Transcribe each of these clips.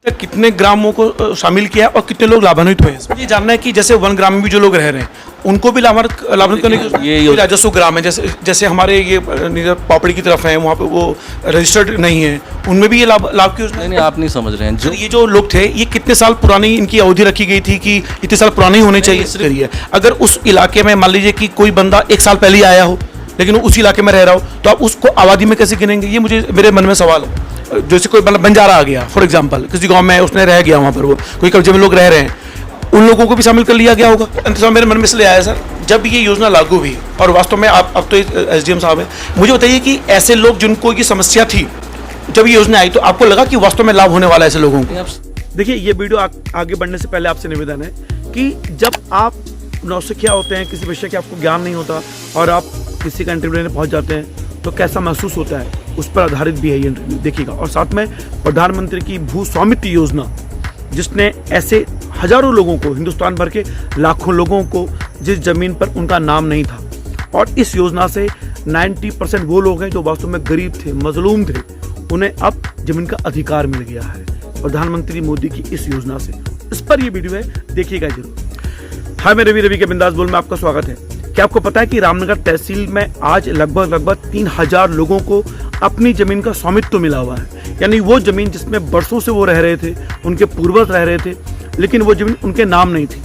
तक कितने ग्रामों को शामिल किया है और कितने लोग लाभान्वित हुए हैं? ये जानना है कि जैसे वन ग्राम में भी जो लोग रह रहे हैं उनको भी लाभान्वित करने की ये राजस्व ग्राम है, जैसे हमारे ये पापड़ी की तरफ है, वहाँ पे वो रजिस्टर्ड नहीं है, उनमें भी ये लाभ की योजना? नहीं, आप नहीं समझ रहे हैं। जो ये जो लोग थे ये कितने साल पुरानी इनकी अवधि रखी गई थी कि इतने साल पुराने ही होने चाहिए? अगर उस इलाके में मान लीजिए कि कोई बंदा 1 साल पहले ही आया हो लेकिन वो उस इलाके में रह रहा हो तो आप उसको आबादी में कैसे गिनेंगे? ये मेरे मन में सवाल है। जैसे कोई बंजारा आ गया फॉर एग्जांपल, किसी गांव में उसने रह गया, वहाँ पर वो कोई कब्जे में लोग रह रहे हैं, उन लोगों को भी शामिल कर लिया गया होगा। अंततः मेरे मन में इसलिए आया सर, जब ये योजना लागू हुई और वास्तव में आप अब तो एसडीएम साहब हैं, मुझे बताइए कि ऐसे लोग जिनको ये समस्या थी जब ये योजना आई तो आपको लगा कि वास्तव में लाभ होने वाला है ऐसे लोगों को? देखिए, ये वीडियो आगे बढ़ने से पहले आपसे निवेदन है कि जब आप नौसिखिया होते हैं, किसी विषय के आपको ज्ञान नहीं होता और आप किसी का इंटरव्यू लेने पहुंच जाते हैं तो कैसा महसूस होता है, उस पर आधारित भी है ये इंटरव्यू, देखिएगा। और साथ में प्रधानमंत्री की भू स्वामित्व योजना, जिसने ऐसे हजारों लोगों को, हिंदुस्तान भर के लाखों लोगों को, जिस जमीन पर उनका नाम नहीं था, और इस योजना से 90% वो लोग हैं जो वास्तव में गरीब थे, मजलूम थे, उन्हें अब जमीन का अधिकार मिल गया है प्रधानमंत्री मोदी की इस योजना से। इस पर ये वीडियो है, देखिएगा जरूर। हाय, मैं रवि के बिंदास बोल में आपका स्वागत है। क्या आपको पता है कि रामनगर तहसील में आज लगभग 3000 लोगों को अपनी जमीन का स्वामित्व मिला हुआ है? यानी वो जमीन जिसमें बरसों से वो रह रहे थे, उनके पूर्वज रह रहे थे, लेकिन वो जमीन उनके नाम नहीं थी।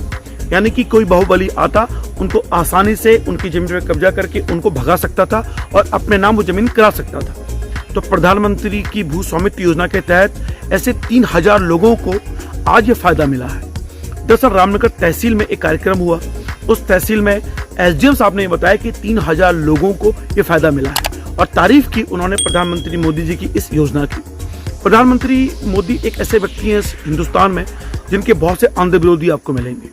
यानी कि कोई बाहुबली आता, उनको आसानी से उनकी जमीन पर कब्जा करके उनको भगा सकता था और अपने नाम वो जमीन करा सकता था। तो प्रधानमंत्री की भू स्वामित्व योजना के तहत ऐसे 3000 लोगों को आज ये फायदा मिला है। दरअसल रामनगर तहसील में एक कार्यक्रम हुआ, उस तहसील में एसडीएम साहब ने बताया कि 3000 लोगों को ये फायदा मिला है और तारीफ की उन्होंने प्रधानमंत्री मोदी जी की इस योजना की। प्रधानमंत्री मोदी एक ऐसे व्यक्ति हैं हिंदुस्तान में जिनके बहुत से अंध विरोधी आपको मिलेंगे।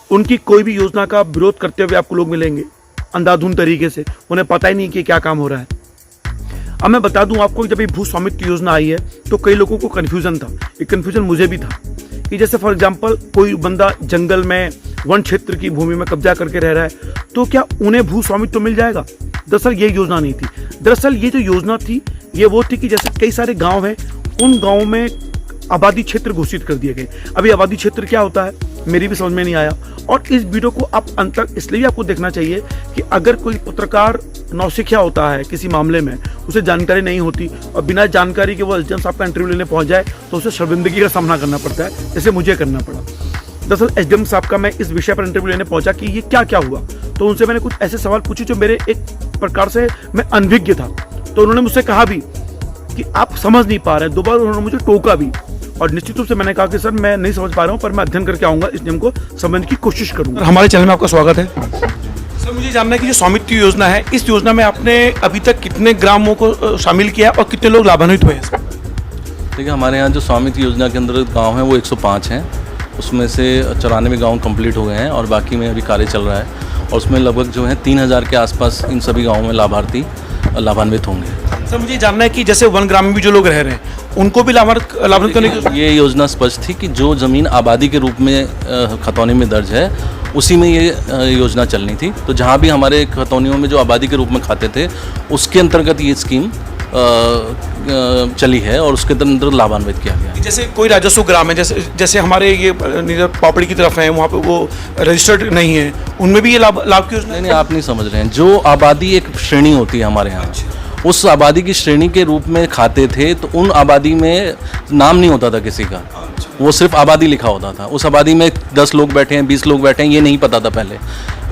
उनकी कोई भी योजना का विरोध करते हुए आपको लोग मिलेंगे अंधाधुंध तरीके से, उन्हें पता ही नहीं कि क्या काम हो रहा है। अब मैं बता दूं आपको, जब ये भू स्वामित्व योजना आई है तो कई लोगों को कन्फ्यूजन था, ये कन्फ्यूजन मुझे भी था कि जैसे फॉर एग्जाम्पल कोई बंदा जंगल में, वन क्षेत्र की भूमि में कब्जा करके रह रहा है तो क्या उन्हें भू स्वामित्व मिल जाएगा? दरअसल ये योजना नहीं थी। दरअसल ये जो योजना थी ये वो थी कि जैसे कई सारे गांव हैं, उन गांवों में आबादी क्षेत्र घोषित कर दिए गए। अभी आबादी क्षेत्र क्या होता है मेरी भी समझ में नहीं आया, और इस वीडियो को आप अंत तक इसलिए आपको देखना चाहिए कि अगर कोई पत्रकार नौसिखिया होता है किसी मामले में, उसे जानकारी नहीं होती और बिना जानकारी के वो एसडीएम साहब का इंटरव्यू लेने पहुंच जाए तो उसे शर्मिंदगी का सामना करना पड़ता है, जैसे मुझे करना पड़ा। दरअसल एसडीएम साहब का मैं इस विषय पर इंटरव्यू लेने पहुंचा कि ये क्या क्या हुआ, तो उनसे मैंने कुछ ऐसे सवाल पूछे जो मेरे एक प्रकार से मैं अनभिज्ञ था। तो उन्होंने मुझसे कहा भी कि आप समझ नहीं पा रहे हैं, 2 बार उन्होंने मुझे टोका भी, और निश्चित रूप से मैंने कहा कि सर मैं नहीं समझ पा रहा हूँ, पर मैं अध्ययन करके आऊँगा, इस नियम को समझने की कोशिश करूँगा। हमारे चैनल में आपका स्वागत है। सर, मुझे जानना है कि जो स्वामित्व योजना है, इस योजना में आपने अभी तक कितने ग्रामों को शामिल किया और कितने लोग लाभान्वित हुए हैं? देखिए, हमारे यहाँ जो स्वामित्व योजना के अंतर्गत गाँव हैं वो 105 हैं, उसमें से 94 गाँव कंप्लीट हो गए हैं और बाकी में अभी कार्य चल रहा है, और उसमें लगभग जो है 3000 के आसपास इन सभी गाँवों में लाभार्थी लाभान्वित होंगे। सर, मुझे जानना है कि जैसे वन ग्राम में भी जो लोग रह रहे हैं उनको भी लाभान्वित करने की ये योजना स्पष्ट थी कि जो ज़मीन आबादी के रूप में खतौनी में दर्ज है उसी में ये योजना चलनी थी। तो जहाँ भी हमारे खतौनियों में जो आबादी के रूप में खाते थे उसके अंतर्गत ये स्कीम चली है और उसके अंदर लाभान्वित किया गया। जैसे कोई राजस्व ग्राम है, जैसे हमारे ये पापड़ी की तरफ है, वहाँ पे वो रजिस्टर्ड नहीं है, उनमें भी ये लाभ की योजना? नहीं, आप नहीं समझ रहे हैं। जो आबादी एक श्रेणी होती है हमारे यहाँ, उस आबादी की श्रेणी के रूप में खाते थे तो उन आबादी में नाम नहीं होता था किसी का, वो सिर्फ आबादी लिखा होता था। उस आबादी में 10 लोग बैठे हैं, 20 लोग बैठे हैं, ये नहीं पता था पहले।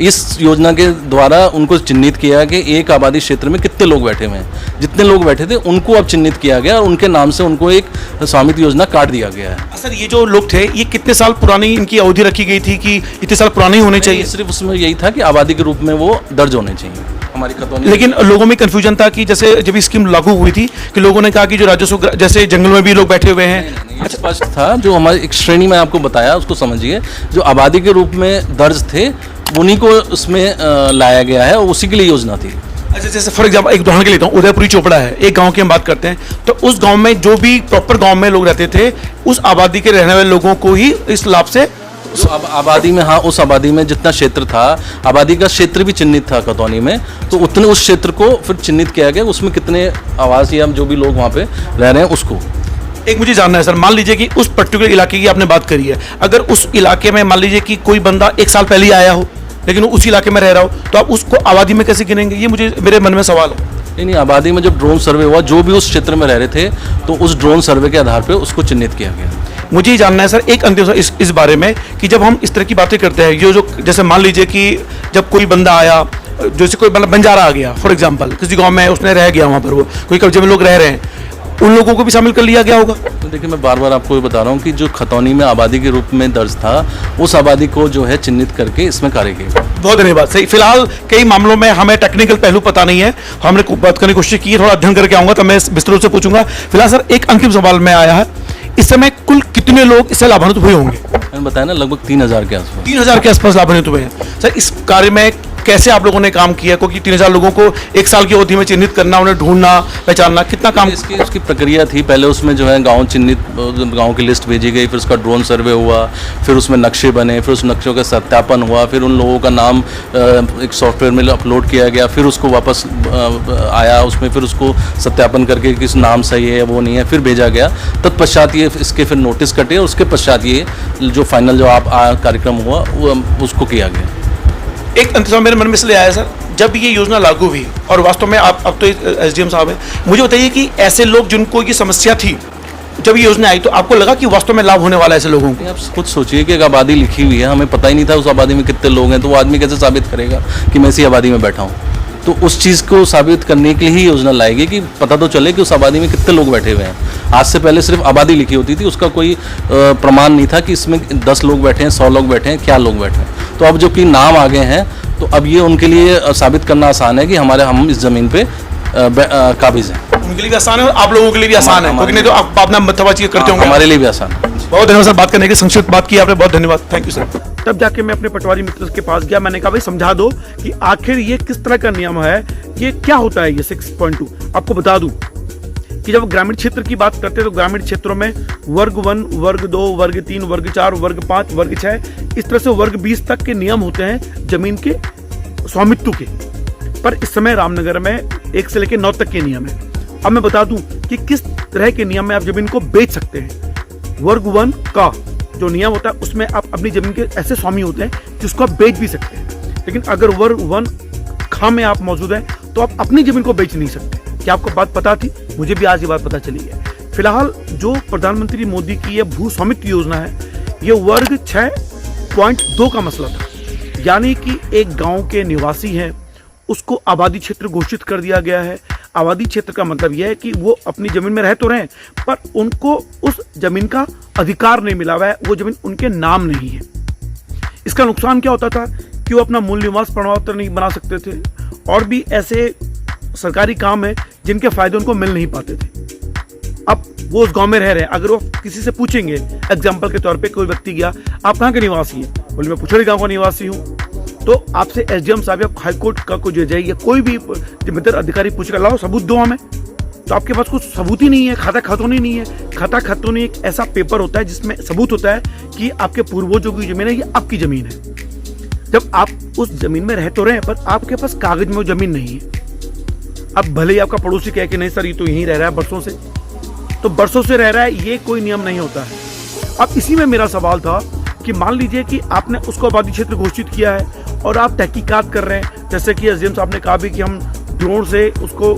इस योजना के द्वारा उनको चिन्हित किया कि एक आबादी क्षेत्र में कितने लोग बैठे हुए हैं, जितने लोग बैठे थे उनको अब चिन्हित किया गया और उनके नाम से उनको एक स्वामित्व योजना काट दिया गया है। सर, ये जो लोग थे ये कितने साल पुरानी इनकी अवधि रखी गई थी कि इतने साल पुराने होने चाहिए? सिर्फ उसमें यही था कि आबादी के रूप में वो दर्ज होने चाहिए हमारी खतौनी। लेकिन लोगों में कंफ्यूजन था कि जैसे जब स्कीम लागू हुई थी कि लोगों ने कहा कि जो राजस्व, जैसे जंगल में भी लोग बैठे हुए हैं। अच्छा, स्पष्ट था, जो हमारी एक श्रेणी में आपको बताया उसको समझिए, जो आबादी के रूप में दर्ज थे उन्हीं को उसमें लाया गया है और उसी के लिए योजना थी। अच्छा, जैसे फॉर एग्जाम्पल एक उदाहरण के लेता हूँ, उदयपुरी चोपड़ा है, एक गांव की हम बात करते हैं, तो उस गांव में जो भी प्रॉपर गांव में लोग रहते थे उस आबादी के रहने वाले लोगों को ही इस लाभ से आबादी में, हाँ, उस आबादी में जितना क्षेत्र था, आबादी का क्षेत्र भी चिन्हित था खतौनी में, तो उतने उस क्षेत्र को फिर चिन्हित किया गया, उसमें कितने आवास या जो भी लोग वहाँ पे रह रहे हैं उसको। एक मुझे जानना है सर, मान लीजिए कि उस पर्टिकुलर इलाके की आपने बात करी है, अगर उस इलाके में मान लीजिए कि कोई बंदा एक साल पहले ही आया हो लेकिन वो उस इलाके में रह रहा हो, तो आप उसको आबादी में कैसे गिनेंगे? ये मेरे मन में सवाल है। नहीं, आबादी में जब ड्रोन सर्वे हुआ, जो भी उस क्षेत्र में रह रहे थे, तो उस ड्रोन सर्वे के आधार पर उसको चिन्हित किया गया। मुझे ये जानना है सर, एक अंतिम इस बारे में कि जब हम इस तरह की बातें करते हैं, जो जैसे मान लीजिए कि जब कोई बंदा आया, जैसे कोई मतलब बंजारा आ गया फॉर एग्जांपल, किसी गांव में उसने रह गया, वहाँ पर वो कोई कब्जे में लोग रह रहे हैं, उन लोगों को भी शामिल कर लिया गया होगा? तो देखिए, मैं बार बार आपको ये बता रहा हूँ कि जो खतौनी में आबादी के रूप में दर्ज था, उस आबादी को जो है चिन्हित करके इसमें कार्य किया। बहुत धन्यवाद। सही, फिलहाल कई मामलों में हमें टेक्निकल पहलू पता नहीं है, हमने बात करने की कोशिश की है, थोड़ा अध्ययन करके आऊँगा, तब मैं विस्तृत से पूछूंगा। फिलहाल सर एक अंतिम सवाल में आया है, इस समय कुल कितने लोग इससे लाभान्वित हुए होंगे? मैंने बताया ना, लगभग 3000 के आसपास। 3000 के आसपास लाभान्वित हुए हैं। सर इस कार्य में कैसे आप लोगों ने काम किया, क्योंकि 3000 लोगों को एक साल की अवधि में चिन्हित करना, उन्हें ढूंढना, पहचानना, कितना काम? उसकी प्रक्रिया थी। पहले उसमें जो है गांव चिन्हित, गांव की लिस्ट भेजी गई, फिर उसका ड्रोन सर्वे हुआ, फिर उसमें नक्शे बने, फिर उस नक्शों का सत्यापन हुआ, फिर उन लोगों का नाम एक सॉफ्टवेयर में अपलोड किया गया, फिर उसको वापस आया, उसमें फिर उसको सत्यापन करके किस नाम सही है वो नहीं है, फिर भेजा गया। तत्पश्चात ये इसके फिर नोटिस कटे और उसके पश्चात ये जो फाइनल जो कार्यक्रम हुआ वो उसको किया गया। एक अंतिम मेरे मन में इसलिए आया सर, जब ये योजना लागू हुई और वास्तव में आप अब तो एसडीएम साहब हैं, मुझे बताइए कि ऐसे लोग जिनको ये समस्या थी, जब ये योजना आई तो आपको लगा कि वास्तव में लाभ होने वाला है ऐसे लोगों को? आप खुद सोचिए कि एक आबादी लिखी हुई है, हमें पता ही नहीं था उस आबादी में कितने लोग हैं, तो वो आदमी कैसे साबित करेगा कि मैं इसी आबादी में बैठा हूँ? तो उस चीज़ को साबित करने के लिए ही योजना लाएगी कि पता तो चले कि उस आबादी में कितने लोग बैठे हुए हैं। आज से पहले सिर्फ आबादी लिखी होती थी, उसका कोई प्रमाण नहीं था कि इसमें 10 लोग बैठे हैं, 100 लोग बैठे हैं, क्या लोग बैठे हैं। तो अब जो कि नाम आ गए हैं, तो अब ये उनके लिए साबित करना आसान है कि हम इस ज़मीन पे काबिज हैं। उनके लिए भी आसान है और आप लोगों के लिए भी आसान है, क्योंकि नहीं तो आप अपना मतवा चीज़ करते होंगे। हमारे लिए भी आसान है। बहुत धन्यवाद सर, बात करने की संक्षिप्त बात की आपने, बहुत धन्यवाद, थैंक यू सर। तब जाके मैं अपने पटवारी मित्र के पास गया, मैंने कहा भाई समझा दो कि आखिर ये किस तरह का नियम है, ये क्या होता है ये 6.2। आपको बता दूं कि जब ग्रामीण क्षेत्र की बात करते हैं तो ग्रामीण क्षेत्रों में वर्ग 1, वर्ग 2, वर्ग 3, वर्ग 4, वर्ग 5, वर्ग 6, इस तरह से वर्ग 20 तक के नियम होते हैं जमीन के स्वामित्व के। पर इस समय रामनगर में 1 से लेकर 9 तक के नियम है। अब मैं बता दूं कि किस तरह के नियम में आप जमीन को बेच सकते हैं। वर्ग 1 का जो नियम होता है उसमें आप अपनी जमीन के ऐसे स्वामी होते हैं जिसको आप बेच भी सकते हैं, लेकिन अगर वर्ग 1 खा में आप मौजूद हैं तो आप अपनी जमीन को बेच नहीं सकते। क्या आपको बात पता थी? मुझे भी आज ये बात पता चली है। फिलहाल जो प्रधानमंत्री मोदी की ये भू स्वामित्व योजना है, ये वर्ग 6.2 का मसला था, यानी कि एक गांव के निवासी हैं, उसको आबादी क्षेत्र घोषित कर दिया गया है। आबादी क्षेत्र का मतलब यह है कि वो अपनी जमीन में रह तो रहे हैं, पर उनको उस जमीन का अधिकार नहीं मिला हुआ है, वो जमीन उनके नाम नहीं है। इसका नुकसान क्या होता था कि वो अपना मूल निवास प्रमाण पत्र नहीं बना सकते थे, और भी ऐसे सरकारी काम है जिनके फायदे उनको मिल नहीं पाते थे। अब वो उस गांव में रह रहे हैं, अगर वो किसी से पूछेंगे, एग्जाम्पल के तौर पे कोई व्यक्ति गया, आप कहाँ के निवासी हैं? बोले मैं पुछड़ी गाँव का निवासी हूँ। तो आपसे एसडीएम साहब या हाईकोर्ट का कोई जज या कोई भी जिम्मेदार अधिकारी पूछेगा लाओ सबूत दो हमें, तो आपके पास कुछ सबूत ही नहीं है, खाता खतौनी नहीं है। खाता खतौनी एक ऐसा पेपर होता है जिसमें सबूत होता है कि आपके पूर्वजों की जमीन है, ये आपकी जमीन है। जब आप उस जमीन में रह तो रहे हैं, पर आपके पास कागज में वो जमीन नहीं है। अब भले ही आपका पड़ोसी कहे कि नहीं सर ये तो यहीं रह रहा है बरसों से, तो बरसों से रह रहा है, ये कोई नियम नहीं होता है। अब इसी में मेरा सवाल था कि मान लीजिए कि आपने उसको आबादी क्षेत्र घोषित किया है और आप तहकीकात कर रहे हैं, जैसे कि एसडीएम साहब ने कहा भी कि हम ड्रोन से उसको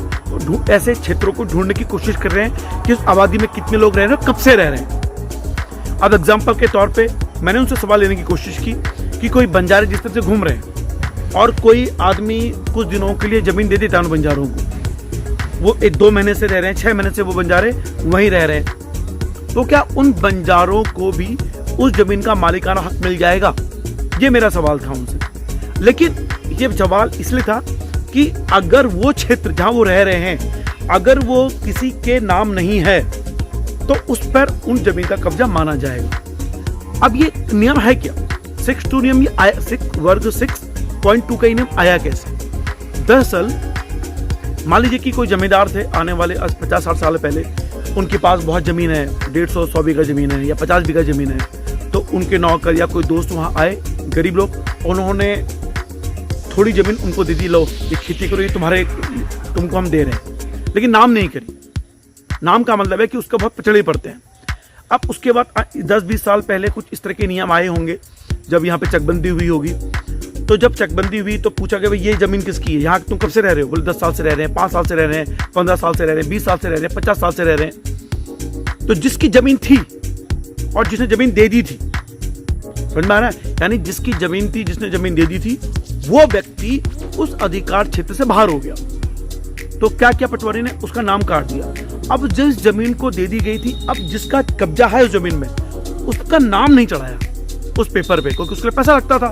ऐसे क्षेत्रों को ढूंढने की कोशिश कर रहे हैं कि उस आबादी में कितने लोग रह रहे हैं, कब से रह रहे हैं। अब एग्जाम्पल के तौर पे मैंने उनसे सवाल लेने की कोशिश की कि कोई बंजारे जिस तरह से घूम रहे हैं और कोई आदमी कुछ दिनों के लिए जमीन दे देता है उन बंजारों को, वो 1-2 महीने से रह रहे हैं, 6 महीने से वो बंजारे वहीं रह रहे हैं, तो क्या उन बंजारों को भी उस जमीन का मालिकाना हक मिल जाएगा? ये मेरा सवाल था उनसे। लेकिन ये सवाल इसलिए था कि अगर वो क्षेत्र जहां वो रह रहे हैं, अगर वो किसी के नाम नहीं है, तो उस पर उन जमीन का कब्जा माना जाएगा। अब ये नियम है क्या? 6.2 नियम ये आया, वर्ग 6.2 का नियम आया कैसे? दरअसल मान लीजिए कि कोई जमींदार थे, आने वाले 50-60 साल पहले उनके पास बहुत जमीन है, 150-100 बीघा जमीन है या 50 बीघा जमीन है, तो उनके नौकर या कोई दोस्त वहाँ आए, गरीब लोग, उन्होंने थोड़ी जमीन उनको दे दी, लो ये खेती करो, ये तुमको हम दे रहे हैं, लेकिन नाम नहीं करी। नाम का मतलब है कि उसके बहुत पिछड़े पड़ते हैं। अब उसके बाद 10-20 साल पहले कुछ इस तरह के नियम आए होंगे जब यहाँ पे चकबंदी हुई होगी। तो जब चकबंदी हुई तो पूछा गया भाई ये ज़मीन किसकी है, यहाँ तुम कब से रह रहे हो? बोले 10 साल से रह रहे हैं, 5 साल से रह रहे हैं, 15 साल से रह रहे हैं, 20 साल से रह रहे हैं, 50 साल से रह रहे हैं। तो जिसकी ज़मीन थी और जिसने ज़मीन दे दी थी, समझ में आ रहा है, यानी जिसकी ज़मीन थी, जिसने ज़मीन दे दी थी, वो व्यक्ति उस अधिकार क्षेत्र से बाहर हो गया। तो क्या किया पटवारी ने? उसका नाम काट दिया। अब जिस जमीन को दे दी गई थी, अब जिसका कब्जा है उस जमीन में, उसका नाम नहीं चढ़ाया उस पेपर पे, क्योंकि उसके लिए पैसा लगता था।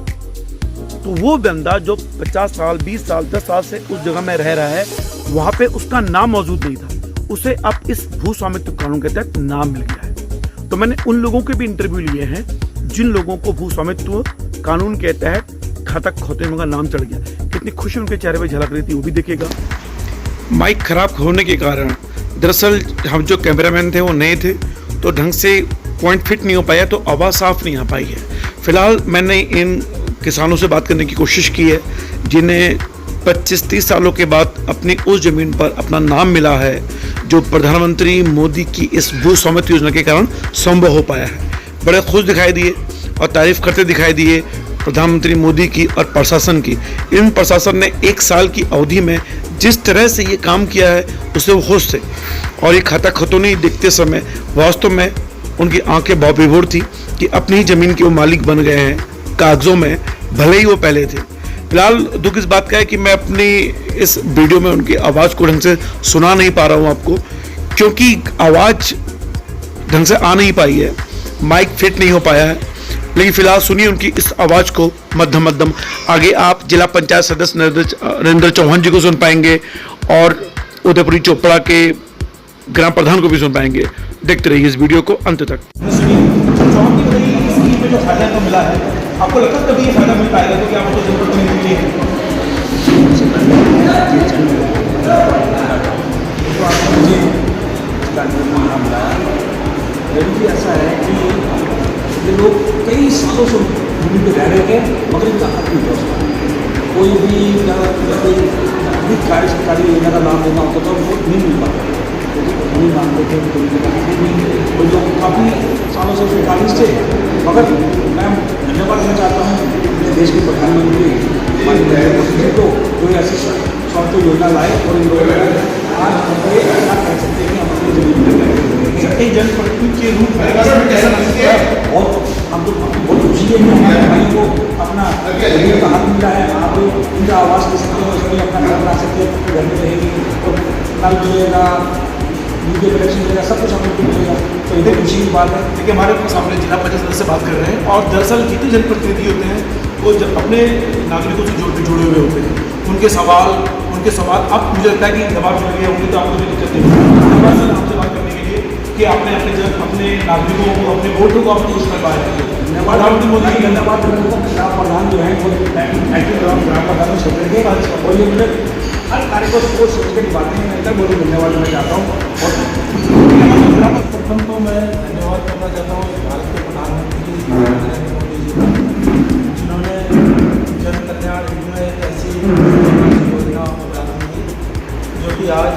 तो वो बंदा जो 50 साल, 20 साल, 10 साल से उस जगह में रह रहा है, वहां पे उसका नाम मौजूद नहीं था, उसे अब इस भू स्वामित्व कानून के तहत नाम मिल गया है। तो मैंने उन लोगों के भी इंटरव्यू लिए हैं जिन लोगों को भू स्वामित्व कानून के तहत खाता खोते में उनका नाम चढ़ गया। कितनी खुशी उनके चेहरे पर झलक रही थी वो भी देखिएगा। माइक खराब होने के कारण दरअसल हम जो कैमरामैन थे वो नए थे, तो ढंग से पॉइंट फिट नहीं हो पाया, तो आवाज़ साफ नहीं आ पाई है। फिलहाल मैंने इन किसानों से बात करने की कोशिश की है जिन्हें 25-30 सालों के बाद अपनी उस ज़मीन पर अपना नाम मिला है, जो प्रधानमंत्री मोदी की इस भू स्वामित्व योजना के कारण संभव हो पाया है। बड़े खुश दिखाई दिए और तारीफ करते दिखाई दिए प्रधानमंत्री मोदी की और प्रशासन की। इन प्रशासन ने 1 साल की अवधि में जिस तरह से ये काम किया है उससे वो खुश थे। और ये खाता खतौनी देखते समय वास्तव में उनकी आंखें भावविभोर थी कि अपनी ही ज़मीन के वो मालिक बन गए हैं कागज़ों में, भले ही वो पहले थे। फिलहाल दुख इस बात का है कि मैं अपनी इस वीडियो में उनकी आवाज़ को ढंग से सुना नहीं पा रहा हूँ आपको, क्योंकि आवाज़ ढंग से आ नहीं पाई है, माइक फिट नहीं हो पाया है। लेकिन फिलहाल सुनिए उनकी इस आवाज़ को मध्यम मध्यम। आगे आप जिला पंचायत सदस्य नरेंद्र चौहान जी को सुन पाएंगे और उदयपुरी चोपड़ा के ग्राम प्रधान को भी सुन पाएंगे। देखते रहिए इस वीडियो को अंत तक। जो फायदा तो मिला है, आपको लगता है कभी ये फायदा मिल पाएगा? तो क्या आपको जरूरत नहीं मिली है? ऐसा है कि ये लोग कई सालों से भूमि पे रह रहे थे, मगर इनका हक नहीं था। कोई भी कोई सरकारी योजना का लाभ देना होता था वो नहीं मिल पाता, नहीं मानते थे। वो लोग काफ़ी सालों से सरकारी थे। मगर मैं धन्यवाद देना चाहता हूँ अपने देश के प्रधानमंत्री हमारे नरेंद्र मोदी जी को, जो ऐसी स्वास्थ्य योजना लाए और इन लोगों ने आज हमें ऐसा कह सकते हैं कि हम अपनी जमीन एक जनप्रतिनिधि के रूप में कैसा लगता है? और हम तो बहुत खुशी है कि हमारे भाई को अपना जमीन का हक मिला है। आप इनका आवाज़ दे सकते हो, इसमें अपना घर बना सकते हो, अपने घर में रहेगी और नल मिलेगा, मीडिया कनेक्शन मिलेगा, सब कुछ हमको मिलेगा। तो ये खुशी की बात है। देखिए हमारे सामने जिला पंचायत सदस्य से बात कर रहे हैं और दरअसल जितने जनप्रतिनिधि होते हैं वो जब अपने नागरिकों से जुड़े हुए होते हैं, उनके सवाल अब मुझे लगता है कि जवाब मिल गए होंगे, तो आपको कोई दिक्कत नहीं होगी। धन्यवाद सर आपसे बात करने के लिए कि आपने अपने नागरिकों को, अपने वोटरों को आपने खुश कर पाया। प्रधानमंत्री मोदी की धन्यवाद। ग्राम प्रधान जो है वो एक्टिव ग्राम प्रधान में सोच रहे थे और ये मुझे हर कार्यक्रम को सोचने की बातें मैं बहुत धन्यवाद देना चाहता हूँ। और प्रथम तो मैं धन्यवाद करना चाहता हूँ भारत के प्रधानमंत्री नरेंद्र मोदी जी का, जिन्होंने जन कल्याण योजना एक ऐसी योजना प्रारंभ की जो कि आज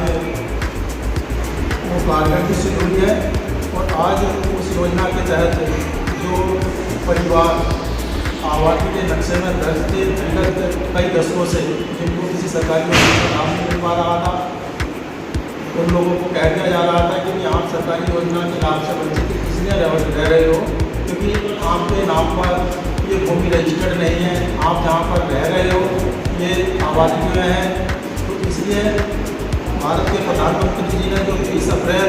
वो कारगर भी सिद्ध हुई है। और आज उस योजना के तहत जो परिवार आबादी के नक्शे में दर्ज थे विगत कई दशकों से, जिनको किसी सरकारी योजना का लाभ नहीं मिल पा रहा था, उन लोगों को कह दिया जा रहा था कि आप सरकारी योजना के लाभ से वंचित इसलिए रह रहे हो क्योंकि आपके नाम पर ये भूमि रजिस्टर्ड नहीं है, आप जहाँ पर रह रहे हो ये आबादी में है। तो इसलिए भारत के प्रधानमंत्री जी ने जो 30 अप्रैल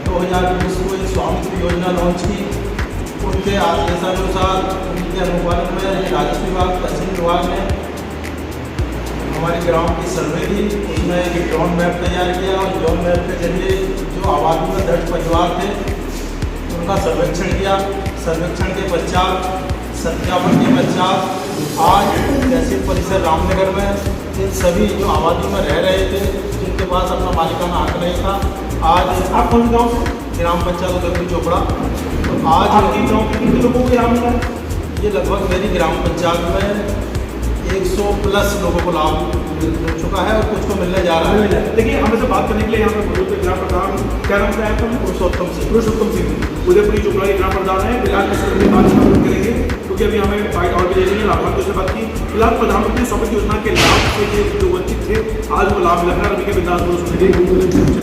2020 को एक स्वामित्व योजना लॉन्च की, उनके आदेशानुसार उनके अनुपालन में राजस्व विभाग, तहसील विभाग ने हमारे ग्राम की सर्वे की, उसमें एक ड्रोन मैप तैयार किया और ड्रोन मैप के जरिए जो आबादी में दर्ज परिवार थे उनका सर्वेक्षण किया। सर्वेक्षण के पश्चात, सत्यापन के पश्चात आज तहसील परिसर रामनगर में इन सभी जो आबादी में रह रहे थे, जिनके पास अपना मालिकाना हक नहीं था, आज आप कौन गाँव से? ग्राम पंचायत उदयपुर चोपड़ा। तो आज आपके गाँव के कितने लोगों के नाम ये लगभग मेरी ग्राम पंचायत में 100+ लोगों को लाभ मिल चुका है और कुछ को मिलने जा रहा है। देखिए हमें से बात करने के लिए यहाँ पे मौजूद है जिला प्रधान, क्या नाम है आपका? पुरुषोत्तम सिंह उदयपुरी चोपड़ा के जिला प्रधान है। फिलहाल इस पर बात करेंगे क्योंकि अभी हमें बाइट और भी देनी है, लाभार्थियों से बात की। फिलहाल प्रधानमंत्री स्वामित्व योजना के लाभ से जो वंचित थे आज वो लाभ मिल रहा है। अभी के बिंदास सुनेंगे।